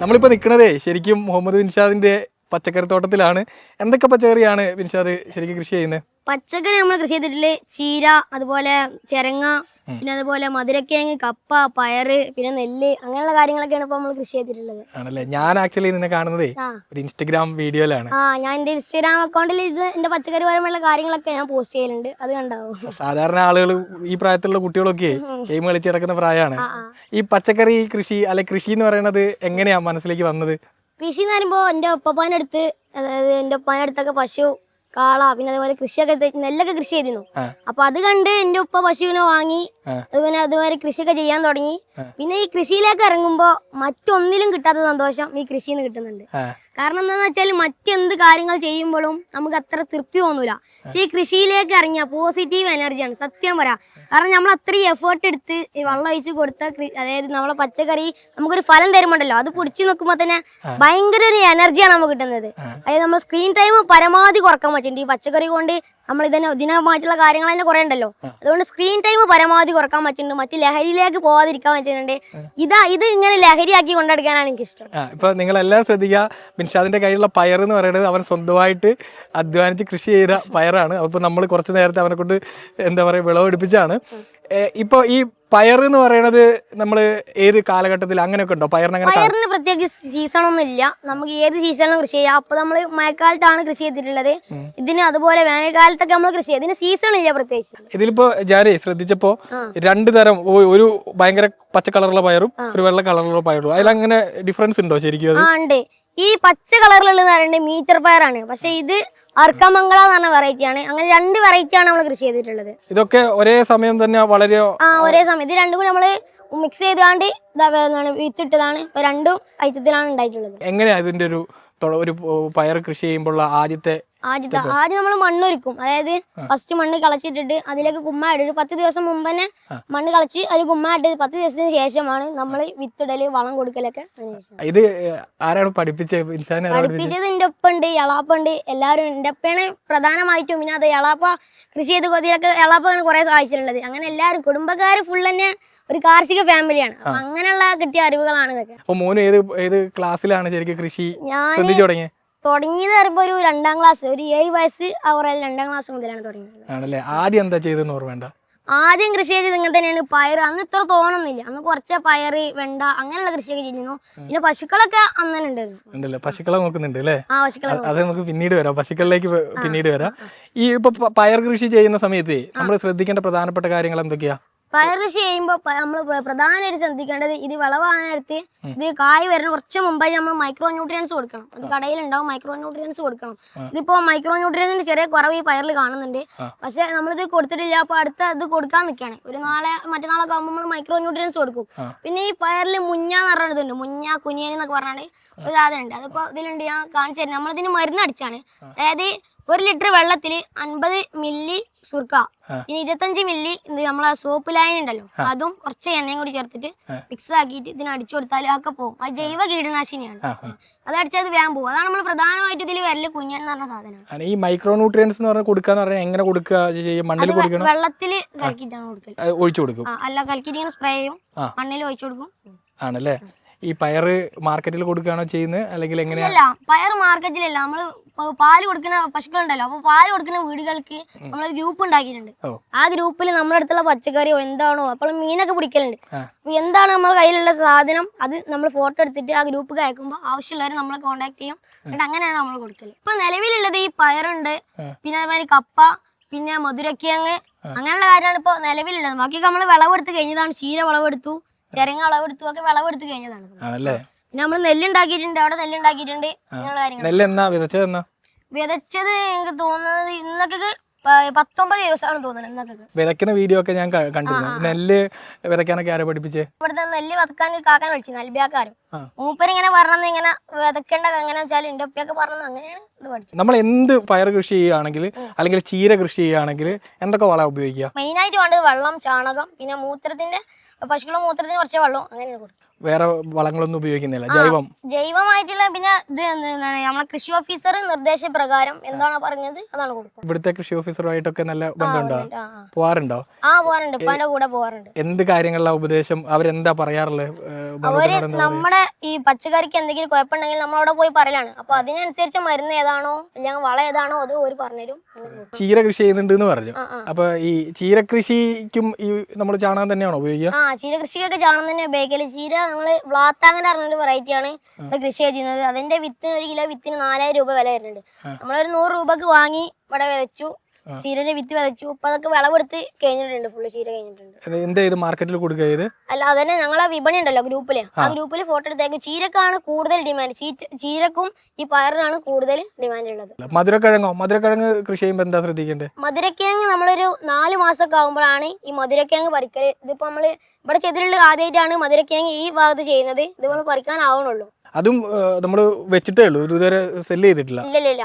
നമ്മളിപ്പോൾ നിൽക്കുന്നതേ ശരിക്കും മുഹമ്മദ് ബിൻഷാദിന്റെ പച്ചക്കറി തോട്ടത്തിലാണ്. എന്തൊക്കെ പച്ചക്കറിയാണ് ബിൻഷാദ് ശരിക്കും കൃഷി ചെയ്യുന്നത്? പച്ചക്കറി നമ്മൾ കൃഷി ചെയ്തിട്ടുള്ള ചീര, അതുപോലെ ചെരങ്ങ, പിന്നെ അതുപോലെ മധുരക്കിഴങ്ങ്, കപ്പ, പയറ്, പിന്നെ നെല്ല്, അങ്ങനെയുള്ള കാര്യങ്ങളൊക്കെയാണ് ഇപ്പൊ നമ്മൾ കൃഷി ചെയ്തിട്ടുള്ളത്. ആണല്ലേ. ഞാൻ ആക്ച്വലി നിന്നെ കാണുന്നതേ ഒരു ഇൻസ്റ്റഗ്രാം വീഡിയോയിലാണ്. ഞാൻ എന്റെ ഇൻസ്റ്റാഗ്രാം അക്കൗണ്ടിൽ ഇത് എന്റെ പച്ചക്കറി പരമുള്ള കാര്യങ്ങളൊക്കെ ഞാൻ പോസ്റ്റ് ചെയ്യലുണ്ട്, അത് കണ്ടാവും. സാധാരണ ആളുകൾ ഈ പ്രായത്തിലുള്ള കുട്ടികളൊക്കെ ഗെയിം കളിച്ച് കിടക്കുന്ന പ്രായമാണ്. ഈ പച്ചക്കറി കൃഷി അല്ലെ കൃഷി എന്ന് പറയുന്നത് എങ്ങനെയാ മനസ്സിലേക്ക് വന്നത്? കൃഷി എന്ന് പറയുമ്പോൾ എൻ്റെ ഉപ്പാൻ്റെ അടുത്ത്, അതായത് എൻ്റെ ഉപ്പാൻ്റെ അടുത്തൊക്കെ പശു, കാള, പിന്നെ അതേപോലെ കൃഷിയൊക്കെ നെല്ലൊക്കെ കൃഷി ചെയ്തിരുന്നു. അപ്പൊ അത് കണ്ട് എൻ്റെ ഉപ്പ പശുവിനെ വാങ്ങി അതുമാതിരി കൃഷിയൊക്കെ ചെയ്യാൻ തുടങ്ങി. പിന്നെ ഈ കൃഷിയിലേക്ക് ഇറങ്ങുമ്പോ മറ്റൊന്നിലും കിട്ടാത്ത സന്തോഷം ഈ കൃഷിയിൽ നിന്ന് കിട്ടുന്നുണ്ട്. കാരണം എന്താന്ന് വെച്ചാൽ മറ്റെന്ത് കാര്യങ്ങൾ ചെയ്യുമ്പോഴും നമുക്ക് അത്ര തൃപ്തി തോന്നൂല. പക്ഷെ ഈ കൃഷിയിലേക്ക് ഇറങ്ങിയ പോസിറ്റീവ് എനർജിയാണ്, സത്യം പറയാം. കാരണം നമ്മൾ അത്രയും എഫേർട്ട് എടുത്ത് വെള്ളം ഒഴിച്ച് കൊടുത്ത, അതായത് നമ്മളെ പച്ചക്കറി നമുക്കൊരു ഫലം തരുമ്പോണ്ടല്ലോ, അത് പിടിച്ചു നോക്കുമ്പോൾ തന്നെ ഭയങ്കര ഒരു എനർജിയാണ് നമുക്ക് കിട്ടുന്നത്. അതായത് നമ്മൾ സ്ക്രീൻ ടൈം പരമാവധി കുറക്കാൻ പറ്റുന്നുണ്ട് ഈ പച്ചക്കറി കൊണ്ട്. നമ്മൾ ഇതിനായിട്ടുള്ള കാര്യങ്ങൾ തന്നെ കുറെ ഉണ്ടല്ലോ, അതുകൊണ്ട് സ്ക്രീൻ ടൈം പരമാവധി കുറക്കാൻ പറ്റുന്നുണ്ട്, മറ്റു ലഹരിയിലേക്ക് പോകാതിരിക്കാൻ പറ്റുന്നുണ്ട്. ഇത് ഇങ്ങനെ ലഹരിയാക്കി കൊണ്ടെടുക്കാനാണ് എനിക്ക് ഇഷ്ടം. ഇപ്പൊ നിങ്ങളെല്ലാം ശ്രദ്ധിക്കുക, ബിൻഷാദിന്റെ കയ്യിലുള്ള പയർ എന്ന് പറയുന്നത് അവൻ സ്വന്തമായിട്ട് അധ്വാനിച്ച് കൃഷി ചെയ്ത പയറാണ്. അപ്പോൾ നമ്മൾ കുറച്ച് നേരത്തെ അവനെ കൊണ്ട് എന്താ പറയുക വിളവെടുപ്പിച്ചാണ്. ഇപ്പൊ ഈ പയർ എന്ന് പറയുന്നത് നമ്മൾ ഏത് കാലഘട്ടത്തിൽ അങ്ങനെയൊക്കെ ഉണ്ടോ? പയറിന് പ്രത്യേകിച്ച് സീസൺ ഒന്നും ഇല്ല, നമുക്ക് ഏത് സീസണിലും കൃഷി ചെയ്യാം. അപ്പൊ നമ്മൾ മഴക്കാലത്താണ് കൃഷി ചെയ്തിട്ടുള്ളത്. ഇതിന് അതുപോലെ വേനൽക്കാലത്തൊക്കെ നമ്മൾ കൃഷി ചെയ്യും. ഇതിന് സീസൺ ഇല്ല പ്രത്യേകിച്ച്. ഇതിലിപ്പോ ഞാനേ ശ്രദ്ധിച്ചപ്പോ രണ്ടു തരം, ഒരു ഭയങ്കര പച്ച കളറുള്ള പയറും ഒരു വെള്ള കളറുള്ള പയറും, അതിലങ്ങനെ ഡിഫറൻസ് ഉണ്ടോ ശരിക്കും? ഉണ്ട്. ഈ പച്ച കളറിലുള്ളത് പറയുന്നത് മീറ്റർ പയറാണ്, പക്ഷെ ഇത് അർക്കമംഗള എന്ന് പറഞ്ഞ വെറൈറ്റി ആണ്. അങ്ങനെ രണ്ട് വെറൈറ്റി ആണ് നമ്മൾ കൃഷി ചെയ്തിട്ടുള്ളത്. ഇതൊക്കെ ഒരേ സമയം തന്നെ വളരെ ഒരേ സമയം ഇത് രണ്ടും കൂടി നമ്മള് മിക്സ് ചെയ്താണ്ട് വിത്തിട്ടതാണ്. ഇപ്പൊ രണ്ടും ഐറ്റത്തിലാണ് ഉണ്ടായിട്ടുള്ളത്. എങ്ങനെയാ ഇതിന്റെ ഒരു പയർ കൃഷി ചെയ്യുമ്പോൾ ആദ്യം നമ്മൾ മണ്ണൊരുക്കും. അതായത് ഫസ്റ്റ് മണ്ണ് കളച്ചിട്ടിട്ട് അതിലേക്ക് കുമ്മ ഇടും. ഒരു 10 ദിവസം മുമ്പ് തന്നെ മണ്ണ് കളച്ച് അതിൽ കുമ്മ ഇട്ട് 10 ദിവസത്തിന് ശേഷമാണ് നമ്മൾ വിത്തിടല്, വളം കൊടുക്കലൊക്കെ. ഇത് ആരാണ് പഠിപ്പിച്ചത്? പഠിപ്പിച്ചത് എന്റെ ഒപ്പുണ്ട്, എളാപ്പുണ്ട്, എല്ലാവരും. എന്റെ ഒപ്പയാണ് പ്രധാനമായിട്ടും. പിന്നെ അത് എളാപ്പ കൃഷി ചെയ്ത് കൊതിയൊക്കെ എളാപ്പാണ് കുറെ സഹായിച്ചിട്ടുള്ളത്. അങ്ങനെ എല്ലാവരും കുടുംബക്കാര് ഫുൾ തന്നെ ഒരു കാർഷിക ഫാമിലിയാണ്. അങ്ങനെയുള്ള കിട്ടിയ അറിവുകളാണ് ഇതൊക്കെ. മോന് ഏത് ക്ലാസ്സിലാണ് ശരിക്കും കൃഷി തുടങ്ങിയത് പറയുമ്പോ ഒരു 2ാം ക്ലാസ്, ഒരു 7 വയസ്സ് അവരാൽ 2ാം ക്ലാസ് മുതലാണ് തുടങ്ങിയത്. ആദ്യം എന്താ ചെയ്തെന്ന് ഓർമ്മ? ആദ്യം കൃഷി ചെയ്തത് ഇങ്ങനെ തന്നെയാണ്. പയർ അന്ന് ഇത്ര തോന്നുന്നില്ല, അന്ന് കുറച്ച് പയറ്, വെണ്ട അങ്ങനെയുള്ള കൃഷിയൊക്കെ ചെയ്യുന്നു. പിന്നെ പശുക്കളൊക്കെ അന്ന് തന്നെ ഉണ്ടായിരുന്നു. പശുക്കളെ നോക്കുന്നുണ്ട് അല്ലേ? അത് നമുക്ക് പിന്നീട് വരാം, പശുക്കളിലേക്ക് പിന്നീട് വരാം. ഈ ഇപ്പൊ പയർ കൃഷി ചെയ്യുന്ന സമയത്ത് നമ്മൾ ശ്രദ്ധിക്കേണ്ട പ്രധാനപ്പെട്ട കാര്യങ്ങൾ എന്തൊക്കെയാ? പയർ കൃഷി ചെയ്യുമ്പോൾ നമ്മൾ പ്രധാനമായിട്ട് ശ്രദ്ധിക്കേണ്ടത്, ഇത് വിളവാണ് നേരത്തെ ഇത് കായ് വരുന്ന കുറച്ച് മുമ്പായി നമ്മൾ മൈക്രോ ന്യൂട്രിയൻസ് കൊടുക്കണം. അത് കടയിലുണ്ടാവും, മൈക്രോ ന്യൂട്രിയൻസ് കൊടുക്കണം. ഇതിപ്പോ മൈക്രോ ന്യൂട്രിയൻസിന്റെ ചെറിയ കുറവ് ഈ പയറിൽ കാണുന്നുണ്ട്. പക്ഷെ നമ്മളിത് കൊടുത്തിട്ടില്ല. അപ്പൊ അടുത്ത ഇത് കൊടുക്കാൻ നിൽക്കുകയാണ്. ഒരു മറ്റന്നാളൊക്കെ ആകുമ്പോൾ നമ്മൾ മൈക്രോ ന്യൂട്രിയൻസ് കൊടുക്കും. പിന്നെ ഈ പയറിൽ മുഞ്ഞ എന്ന് പറഞ്ഞിട്ടുണ്ട്, മുഞ്ഞ കുനിയൻ എന്നൊക്കെ പറഞ്ഞാൽ ഒരു സാധനമുണ്ട്. അതിപ്പോ ഇതിലുണ്ട്, ഞാൻ കാണിച്ചു തരുന്നത്. നമ്മളിതിന് മരുന്ന് അടിച്ചാണ്. അതായത് 1 ലിറ്റർ വെള്ളത്തിൽ 50 മില്ലി സുർക്ക, പിന്നെ 25 മില്ലി നമ്മളെ സോപ്പ് ലൈൻ ഉണ്ടല്ലോ, അതും കുറച്ച് എണ്ണയും കൂടി ചേർത്തിട്ട് മിക്സ് ആക്കിയിട്ട് ഇതിന് അടിച്ചു കൊടുത്താലും ഒക്കെ പോകും. അത് ജൈവ കീടനാശിനിയാണ്. അത് അടിച്ചാൽ വേഗം പോകും. അതാണ് നമ്മൾ പ്രധാനമായിട്ട് ഇതിൽ വരല് കുഞ്ഞൻ എന്ന് പറഞ്ഞ സാധനമാണ്. ഈ മൈക്രോ ന്യൂട്രിയൻസ് എന്ന് പറഞ്ഞാൽ കൊടുക്കാന്ന് പറഞ്ഞാൽ എങ്ങനെ കൊടുക്കുക? വെള്ളത്തിൽ കലക്കിയിട്ടാണ് കൊടുക്കൽ. ഒഴിച്ചു കൊടുക്കും? അല്ല, കലക്കിയിട്ട് ഇങ്ങനെ സ്പ്രേ ചെയ്യും, മണ്ണിൽ ഒഴിച്ചു കൊടുക്കും. ആണല്ലേ. ഈ പയറ് മാർക്കറ്റിൽ കൊടുക്കുകയാണോ ചെയ്യുന്നത്, അല്ലെങ്കിൽ എങ്ങനെയാണ്? പയർ മാർക്കറ്റിലല്ല, നമ്മള് പാല് കൊടുക്കുന്ന പശുക്കളുണ്ടല്ലോ, അപ്പൊ പാല് കൊടുക്കുന്ന വീടുകൾക്ക് നമ്മളൊരു ഗ്രൂപ്പ് ഉണ്ടാക്കിയിട്ടുണ്ട്. ആ ഗ്രൂപ്പിൽ നമ്മുടെ അടുത്തുള്ള പച്ചക്കറിയോ എന്താണോ, അപ്പോൾ മീനൊക്കെ പിടിക്കലുണ്ട്. അപ്പൊ എന്താണ് നമ്മുടെ കയ്യിലുള്ള സാധനം അത് നമ്മൾ ഫോട്ടോ എടുത്തിട്ട് ആ ഗ്രൂപ്പിൽ അയക്കുമ്പോൾ ആവശ്യമുള്ളവരെ നമ്മളെ കോൺടാക്ട് ചെയ്യും. എന്നിട്ട് അങ്ങനെയാണ് നമ്മൾ കൊടുക്കല്. ഇപ്പൊ നിലവിലുള്ളത് ഈ പയറുണ്ട്, പിന്നെ അതേമാതിരി കപ്പ, പിന്നെ മധുരക്കിഴങ്ങ്, അങ്ങനെയുള്ള കാര്യമാണ് ഇപ്പൊ നിലവിലുള്ളത്. ബാക്കിയൊക്കെ നമ്മൾ വിളവെടുത്ത് കഴിഞ്ഞതാണ്. ചീര വിളവെടുത്തു, ചെരങ്ങ വിളവെടുത്തു, ഒക്കെ വിളവെടുത്ത് കഴിഞ്ഞതാണ്. പിന്നെ നമ്മൾ നെല്ലുണ്ടാക്കിയിട്ടുണ്ട്, അവിടെ നെല്ലുണ്ടാക്കിയിട്ടുണ്ട്. അങ്ങനെയുള്ള കാര്യങ്ങൾ വിതച്ചത് എനിക്ക് തോന്നുന്നത് ഇന്നൊക്കെ 19 ദിവസമാണ് തോന്നുന്നത്. വിതക്കുന്ന വീഡിയോ ഒക്കെ ഞാൻ കണ്ടിരുന്നു. നെല്ല് വിതയ്ക്കാനൊക്കെ ആരെ പഠിപ്പിച്ചേ? ഇവിടുത്തെ നെല്ല് വിതക്കാൻ ഒരു കാക്കാൻ വിളിച്ചു, നെൽബ്യാക്കാരും. മൂപ്പരിങ്ങനെ പറഞ്ഞത് ഇങ്ങനെ വിതക്കേണ്ടത് എങ്ങനെയാ വെച്ചാൽ എന്റെ ഒപ്പൊക്കെ പറഞ്ഞത്, അങ്ങനെയാണ് ഇത് പഠിച്ചത്. നമ്മൾ എന്ത് പയർ കൃഷി ചെയ്യുകയാണെങ്കിൽ അല്ലെങ്കിൽ ചീര കൃഷി ചെയ്യുകയാണെങ്കിൽ എന്തൊക്കെ വളം ഉപയോഗിക്കുക? മെയിനായിട്ട് വേണ്ടത് വെള്ളം, ചാണകം, പിന്നെ മൂത്രത്തിന്റെ പശുക്കളുടെ മൂത്രത്തിന് കുറച്ച് വെള്ളം, അങ്ങനെയാണ് കൊടുക്കും. വേറെ വളങ്ങളൊന്നും ഉപയോഗിക്കുന്നില്ല, ജൈവമായിട്ടുള്ള പിന്നെ ഇത് എന്താണ് നമ്മളെ കൃഷി ഓഫീസർ നിർദ്ദേശപ്രകാരം എന്താണോ പറഞ്ഞത് അതാണ് കൊടുക്കും. ഇവിടുത്തെ കൃഷി ഓഫീസറുമായിട്ടൊക്കെ നല്ല ബന്ധമുണ്ടോ? പോവാറുണ്ടോ? പോവാറുണ്ട്, ഉപ്പാന്റെ കൂടെ പോവാറുണ്ട്. എന്ത് കാര്യങ്ങളിലാ ഉപദേശം അവരെന്താ പറയാറുള്ളത്? അവര് നമ്മുടെ ഈ പച്ചക്കറിക്ക് എന്തെങ്കിലും കുഴപ്പമുണ്ടെങ്കിൽ നമ്മളവിടെ പോയി പറയലാണ്. അപ്പൊ അതിനനുസരിച്ച് മരുന്ന് ഏതാണോ അല്ലെങ്കിൽ വളം ഏതാണോ അത് ഒരു പറഞ്ഞുതരും. ചീര കൃഷി ചെയ്യുന്നുണ്ട് എന്ന് പറഞ്ഞു. അപ്പൊ ഈ ചീര കൃഷിക്കും ഈ നമ്മൾ ചാണകം തന്നെയാണോ ഉപയോഗിക്കുക? ചീര കൃഷിക്കൊക്കെ ചാണകം തന്നെ ഉപയോഗിക്കല്. ചീര നമ്മള് വ്ളാത്താങ്ങനെ പറഞ്ഞൊരു വെറൈറ്റി ആണ് കൃഷി ചെയ്യുന്നത്. അതിന്റെ വിത്തിന് 1 കിലോ വിത്തിന് 4000 രൂപ വില വരുന്നുണ്ട്. നമ്മളൊരു 100 രൂപക്ക് വാങ്ങി ഇവിടെ വിതച്ചു, ചീരന്റെ വിത്ത് വിതച്ചു. ഇപ്പൊ അതൊക്കെ വിളവെടുത്ത് കഴിഞ്ഞിട്ടുണ്ട്, ഫുള്ള് ചീര കഴിഞ്ഞിട്ടുണ്ട്. എന്താ ഇത് മാർക്കറ്റിൽ കൊടുക്കുക? അല്ല, അതന്നെ ഞങ്ങളെ വിപണി ഉണ്ടല്ലോ ഗ്രൂപ്പില്, ആ ഗ്രൂപ്പിൽ ഫോട്ടോ എടുത്തേക്കും. ചീരക്കാണ് കൂടുതൽ ഡിമാൻഡ്, ചീരക്കും ഈ പയറിനാണ് കൂടുതൽ ഡിമാൻഡ് ഉള്ളത്. മധുരക്കിഴങ്ങ് കൃഷി ചെയ്യുമ്പോൾ എന്താ ശ്രദ്ധിക്കേണ്ടത്? മധുരക്കിഴങ്ങ് നമ്മളൊരു 4 മാസമൊക്കെ ആകുമ്പോഴാണ് ഈ മധുരക്കിഴങ്ങ് പറിക്കല്. ഇതിപ്പോ നമ്മള് ഇവിടെ ചെയ്തിട്ടുള്ള ആദ്യമായിട്ടാണ് മധുരക്കിഴങ്ങ് ഈ ഭാഗത്ത് ചെയ്യുന്നത്. ഇത് നമ്മൾ പറിക്കാനാവണുള്ളൂ. അതും നമ്മൾ വെച്ചിട്ടേ ഉള്ളൂ, ഇതുവരെ സെല് ചെയ്തിട്ടില്ല? ഇല്ല,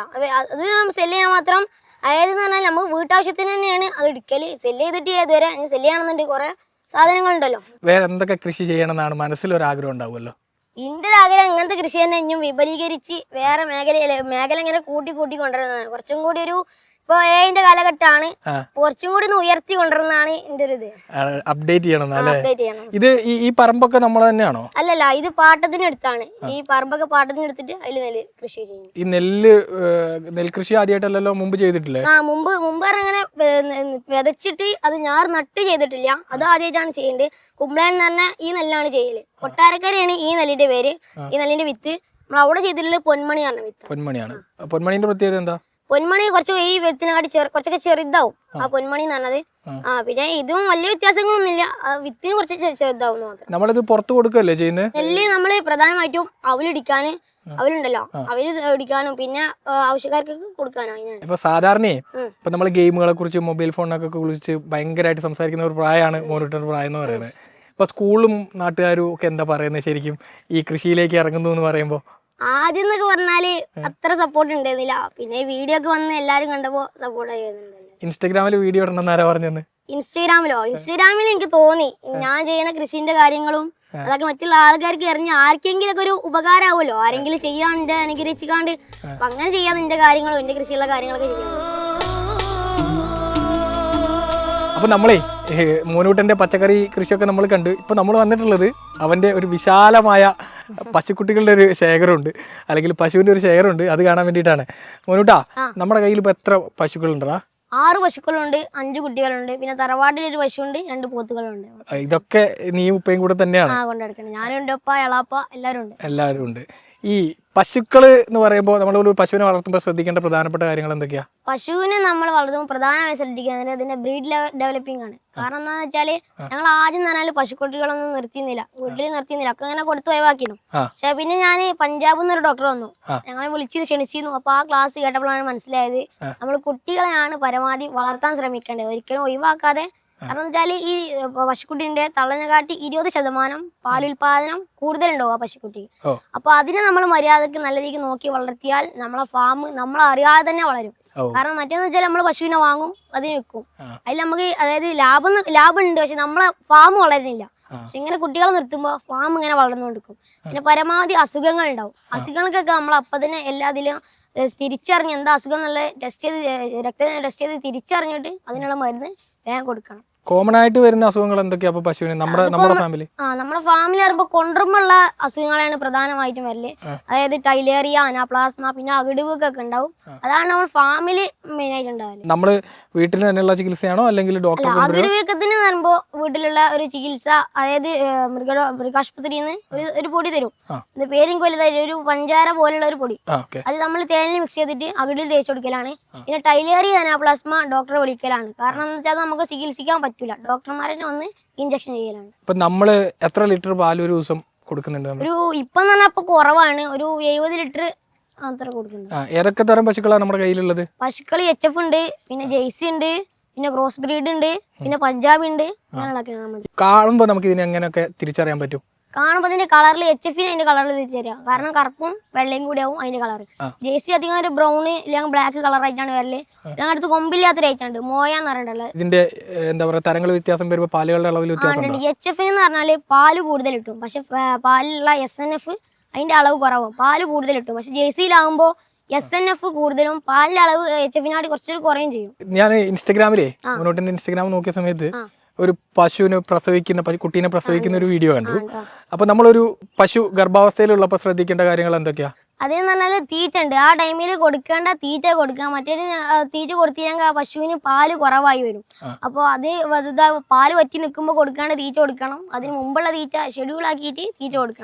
അത് സെല് ചെയ്യാൻ മാത്രം. അതായത് പറഞ്ഞാൽ നമുക്ക് വീട്ടാവശ്യത്തിന് തന്നെയാണ് അത് എടുക്കല്. സെല് ചെയ്തിട്ട് ഇതുവരെ സെല് ചെയ്യണമെന്നുണ്ട്. കുറെ സാധനങ്ങളുണ്ടല്ലോ. വേറെ എന്തൊക്കെ കൃഷി ചെയ്യണമെന്നാണ് മനസ്സിലൊരാഗ്രഹം ഉണ്ടാവുമല്ലോ? എന്റെ ഒരു ആഗ്രഹം ഇങ്ങനത്തെ കൃഷി തന്നെ ഇനിയും വിപുലീകരിച്ച് വേറെ മേഖല ഇങ്ങനെ കൂട്ടി കൊണ്ടുവരുന്നതാണ്. കുറച്ചും കൂടി ഒരു ഇപ്പൊ AI കാലഘട്ടമാണ്, കുറച്ചും കൂടി ഒന്ന് ഉയർത്തി കൊണ്ടുവരുന്നതാണ് എന്റെ ഒരു ഇത്. അപ്ഡേറ്റ് ചെയ്യണം. ഇത് ഈ പറമ്പൊക്കെ നമ്മൾ തന്നെയാണോ? അല്ലല്ല, ഇത് പാട്ടത്തിന് എടുത്താണ്. ഈ പറമ്പൊക്കെ പാട്ടത്തിന് എടുത്തിട്ട് അതിൽ നെല്ല് കൃഷി ചെയ്യും. ഈ നെൽകൃഷി ആദ്യമായിട്ടല്ലോ മുമ്പ് ചെയ്തിട്ടില്ലേ? മുമ്പ് അങ്ങനെ വിതച്ചിട്ട് അത് ഞാർ നട്ട് ചെയ്തിട്ടില്ല. അത് ആദ്യമായിട്ടാണ് ചെയ്യേണ്ടത്. കുമ്പളൻ എന്ന് പറഞ്ഞാൽ ഈ നെല്ലാണ് ചെയ്യല്. കൊട്ടാരക്കരയാണ് ഈ നെല്ലിന്റെ പേര്. ഈ നെല്ലിന്റെ വിത്ത് നമ്മൾ അവിടെ ചെയ്തിട്ടുള്ളത് പൊന്മണി പറഞ്ഞ വിത്ത്. പൊന്മണിയാണ്. പൊന്മണിന്റെ പ്രത്യേകത എന്താ? പൊന്മണി കുറച്ച് ഈ വിത്തിനെക്കാട്ടി കുറച്ചൊക്കെ ചെറുതാവും ആ പൊന്മണി എന്ന് പറഞ്ഞത്. പിന്നെ ഇതും വലിയ വ്യത്യാസങ്ങളൊന്നുമില്ല, വിത്തിന് കുറച്ച് ചെറുതാവും മാത്രം. നമ്മളിത് പുറത്ത് കൊടുക്കല്ലേ ചെയ്യുന്നത്? നെല്ല് നമ്മള് പ്രധാനമായിട്ടും അവലുണ്ടല്ലോ, അവല് ഇടിക്കാനും പിന്നെ ആവശ്യക്കാർക്കൊക്കെ കൊടുക്കാനും അതിനാണ്. ഇപ്പൊ സാധാരണ ഇപ്പൊ നമ്മള് ഗെയിമുകളെ കുറിച്ച് മൊബൈൽ ഫോണിനൊക്കെ കുറിച്ച് ഭയങ്കരമായിട്ട് സംസാരിക്കുന്ന ഒരു പ്രായമാണ് മോനിട്ടർ പ്രായം എന്ന് പറയുന്നത്. ഇപ്പൊ സ്കൂളും നാട്ടുകാരും ഒക്കെ എന്താ പറയുന്നത് ശരിക്കും ഈ കൃഷിയിലേക്ക് ഇറങ്ങുന്നു എന്ന് പറയുമ്പോ? ആദ്യം എന്നൊക്കെ പറഞ്ഞാല് അത്ര സപ്പോർട്ട് ഉണ്ടായിരുന്നില്ല. പിന്നെ വീഡിയോ ഒക്കെ വന്ന് എല്ലാരും കണ്ടപ്പോ സപ്പോർട്ട് ആയിരുന്നുണ്ടല്ലോ. ഇൻസ്റ്റാഗ്രാമിൽ വീഡിയോ ഇടണം ആരാ പറഞ്ഞത്? ഇൻസ്റ്റാഗ്രാമിൽ എനിക്ക് തോന്നി ഞാൻ ചെയ്യുന്ന കൃഷിന്റെ കാര്യങ്ങളും അതൊക്കെ മറ്റുള്ള ആൾക്കാർക്ക് എറിഞ്ഞ് ആർക്കെങ്കിലും ഒക്കെ ഒരു ഉപകാരമാവുമല്ലോ, ആരെങ്കിലും ചെയ്യാണ്ട് അനുഗ്രഹിച്ചിക്കാണ്ട്. അപ്പൊ അങ്ങനെ ചെയ്യാൻ എന്റെ കാര്യങ്ങളും എന്റെ കൃഷിയുള്ള കാര്യങ്ങളൊക്കെ ചെയ്യാം. അപ്പോൾ നമ്മളെ മോനൂട്ടൻ്റെ പച്ചക്കറി കൃഷിയൊക്കെ നമ്മൾ കണ്ട് ഇപ്പോൾ നമ്മൾ വന്നിട്ടുള്ളത് അവൻ്റെ ഒരു വിശാലമായ പശുക്കുട്ടികളുടെ ഒരു ശേഖരമുണ്ട്, അല്ലെങ്കിൽ പശുവിൻ്റെ ഒരു ശേഖരമുണ്ട്. അത് കാണാൻ വേണ്ടിയിട്ടാണ്. മോനൂട്ടാ, നമ്മുടെ കയ്യിൽ ഇപ്പോൾ എത്ര പശുക്കളുണ്ടാ? 6 പശുക്കളുണ്ട്, 5 കുട്ടികളുണ്ട്. പിന്നെ തറവാട്ടിലൊരു പശുണ്ട്, 2 പോത്തുകളുണ്ട്. ഇതൊക്കെ നീ ഉപ്പയും കൂടെ തന്നെയാണ് കൊണ്ടെടുക്കുന്നത്? ഞാനും എൻ്റെ ഉപ്പ, എളാപ്പ എല്ലാവരും ഉണ്ട്. ഈ പശുക്കള് എന്ന് പറയുമ്പോൾ നമ്മളൊരു പശുവിനെ വളർത്തുമ്പോൾ ശ്രദ്ധിക്കേണ്ട പ്രധാനപ്പെട്ട കാര്യങ്ങൾ എന്തൊക്കെയാ? പശുവിനെ നമ്മൾ വളർത്തുമ്പോൾ പ്രധാനമായി ശ്രദ്ധിക്കുന്നത് അതിന്റെ ബ്രീഡ് ഡെവലപ്പിംഗ് ആണ്. കാരണം എന്താണെന്ന് വെച്ചാല് ഞങ്ങൾ ആദ്യം പറഞ്ഞാൽ പശുക്കുട്ടികളൊന്നും വീട്ടിൽ നിർത്തിയിരുന്നില്ല, ഒക്കെ അങ്ങനെ കൊടുത്ത് ഒഴിവാക്കിയിരുന്നു. പക്ഷെ പിന്നെ ഞാൻ പഞ്ചാബിൽ നിന്ന് ഒരു ഡോക്ടർ വന്നു, ഞങ്ങളെ ക്ഷണിച്ചിരുന്നു. അപ്പൊ ആ ക്ലാസ് കേട്ടപ്പോഴാണ് മനസ്സിലായത് നമ്മൾ കുട്ടികളെയാണ് പരമാവധി വളർത്താൻ ശ്രമിക്കേണ്ടത്, ഒരിക്കലും ഒഴിവാക്കാതെ. കാരണം വെച്ചാല് ഈ പശുക്കുട്ടിന്റെ തള്ളനെക്കാട്ടി 20% പാലുൽപാദനം കൂടുതലുണ്ടാവും ആ പശുക്കുട്ടിക്ക്. അപ്പൊ അതിനെ നമ്മൾ മര്യാദക്ക് നല്ല രീതിക്ക് നോക്കി വളർത്തിയാൽ നമ്മളെ ഫാം നമ്മളറിയാതെ തന്നെ വളരും. കാരണം മറ്റേന്ന് വെച്ചാൽ നമ്മൾ പശുവിനെ വാങ്ങും, അതിന് വെക്കും, അതിൽ നമുക്ക് അതായത് ലാഭം ഉണ്ട്, പക്ഷെ നമ്മളെ ഫാം വളരുന്നില്ല. പക്ഷെ ഇങ്ങനെ കുട്ടികളെ നിർത്തുമ്പോൾ ഫാം ഇങ്ങനെ വളർന്നുകൊണ്ടിരിക്കും. പിന്നെ പരമാവധി അസുഖങ്ങൾ ഉണ്ടാവും. അസുഖങ്ങൾക്കൊക്കെ നമ്മൾ അപ്പം തന്നെ എല്ലാത്തിലും തിരിച്ചറിഞ്ഞ് എന്താ അസുഖം എന്നുള്ള രക്തം ടെസ്റ്റ് ചെയ്ത് തിരിച്ചറിഞ്ഞിട്ട് അതിനുള്ള മരുന്ന് വേഗം കൊടുക്കണം. കോമൺ ആയിട്ട് വരുന്ന അസുഖങ്ങൾ എന്തൊക്കെയാ പശുവിന് നമ്മുടെ ഫാമിലി? നമ്മുടെ ഫാമിലി പറയുമ്പോൾ കൊണ്ടുവരുമ്പോഴുള്ള അസുഖങ്ങളാണ് പ്രധാനമായിട്ടും വരല്. അതായത് ടൈലേറിയ, അനാപ്ലാസ്മ, പിന്നെ അകിടുവൊക്കെ ഉണ്ടാവും. അതാണ് നമ്മൾ ഫാമിലി മെയിൻ ആയിട്ട് ഉണ്ടാവല്. നമ്മള് വീട്ടിൽ തന്നെയുള്ള ചികിത്സയാണോ അല്ലെങ്കിൽ ഡോക്ടർ? അകിടുവീക്കത്തിന് പറയുമ്പോൾ വീട്ടിലുള്ള ഒരു ചികിത്സ, അതായത് മൃഗാശുപത്രിയിൽ നിന്ന് ഒരു പൊടി തരും, പേരും കൊല്ലതായി ഒരു പഞ്ചാര പോലുള്ള ഒരു പൊടി. അത് നമ്മൾ തേനിൽ മിക്സ് ചെയ്തിട്ട് അകിടിൽ തേച്ച് കൊടുക്കലാണ്. പിന്നെ ടൈലേറിയ, അനാപ്ലാസ്മ ഡോക്ടറെ വിളിക്കലാണ്. കാരണം എന്താ വെച്ചാൽ നമുക്ക് ചികിത്സിക്കാൻ പറ്റില്ല, ഡോക്ടർമാരെ ഒന്ന് ഇഞ്ചക്ഷൻ ചെയ്യലാണ്. ഇപ്പൊ നമ്മള് എത്ര ലിറ്റർ പാൽ ഒരു ദിവസം കൊടുക്കുന്നുണ്ട്? ഇപ്പം പറഞ്ഞാൽ ഇപ്പൊ കുറവാണ്, ഒരു 70 ലിറ്റർ അത്ര കൊടുക്കുന്നുണ്ട്. ഏതൊക്കെ തരം പശുക്കളാണ് നമ്മുടെ കയ്യിലുള്ളത്? പശുക്കൾ HF ഉണ്ട്, പിന്നെ ജെയ്സി ഉണ്ട്, പിന്നെ ക്രോസ് ബ്രീഡ് ഉണ്ട്, പിന്നെ പഞ്ചാബ് ഉണ്ട്. അങ്ങനെയുള്ളതൊക്കെയാണ് നമ്മൾ കാണുമ്പോൾ നമുക്ക് ഇതിനെ എങ്ങനെയൊക്കെ തിരിച്ചറിയാൻ പറ്റും? കാണുമ്പോൾ അതിന്റെ കളറിൽ HF അതിന്റെ കളറിൽ തിരിച്ചറിയാ. കാരണം കറുപ്പും വെള്ളയും കൂടി ആവും അതിന്റെ കളർ. ജേഴ്സി അധികം ഒരു ബ്രൗൺ ഇല്ലെങ്കിൽ ബ്ലാക്ക് കളർ ആയിട്ടാണ് വരല്. ഞങ്ങളുടെ അടുത്ത് കൊമ്പില്ലാത്തൊരു ഐറ്റുണ്ട്, മോയാന്ന് പറഞ്ഞിട്ടുള്ളത്. ഇതിന്റെ എന്താ പറയാ തരങ്ങൾ വ്യത്യാസം വരുമ്പോൾ പാലുകളുടെ അളവിൽ വ്യത്യാസം HF എന്ന് പറഞ്ഞാല് പാല് കൂടുതൽ കിട്ടും, പക്ഷെ പാലിലുള്ള SNF അതിന്റെ അളവ് കുറവും. പാല് കൂടുതൽ കിട്ടും, പക്ഷെ ജേഴ്സിയിലാവുമ്പോ SNF കൂടുതലും പാലിന്റെ അളവ് HF കുറച്ചൊരു കുറയും ചെയ്യും. ഞാൻ ഇൻസ്റ്റാഗ്രാമിലെ മുന്നോട്ടിന്റെ ഇൻസ്റ്റാഗ്രാം നോക്കിയ സമയത്ത് ഒരു പശുവിനെ പ്രസവിക്കുന്ന കുട്ടീനെ പ്രസവിക്കുന്ന ഒരു വീഡിയോ കണ്ടു. അപ്പൊ നമ്മളൊരു പശു ഗർഭാവസ്ഥയിലുള്ളപ്പോൾ ശ്രദ്ധിക്കേണ്ട കാര്യങ്ങൾ എന്തൊക്കെയാ? അതെന്ന് പറഞ്ഞാല് തീറ്റ ഉണ്ട്, ആ ടൈമിൽ കൊടുക്കേണ്ട തീറ്റ കൊടുക്കുക. മറ്റേത് തീറ്റ കൊടുത്തില്ലെങ്കിൽ ആ പശുവിന് പാല് കുറവായി വരും. അപ്പോൾ അത് പാല് വറ്റി നിൽക്കുമ്പോൾ കൊടുക്കേണ്ട തീറ്റ കൊടുക്കണം. അതിന് മുമ്പുള്ള തീറ്റ ഷെഡ്യൂൾ ആക്കിയിട്ട് തീറ്റ കൊടുക്കണം.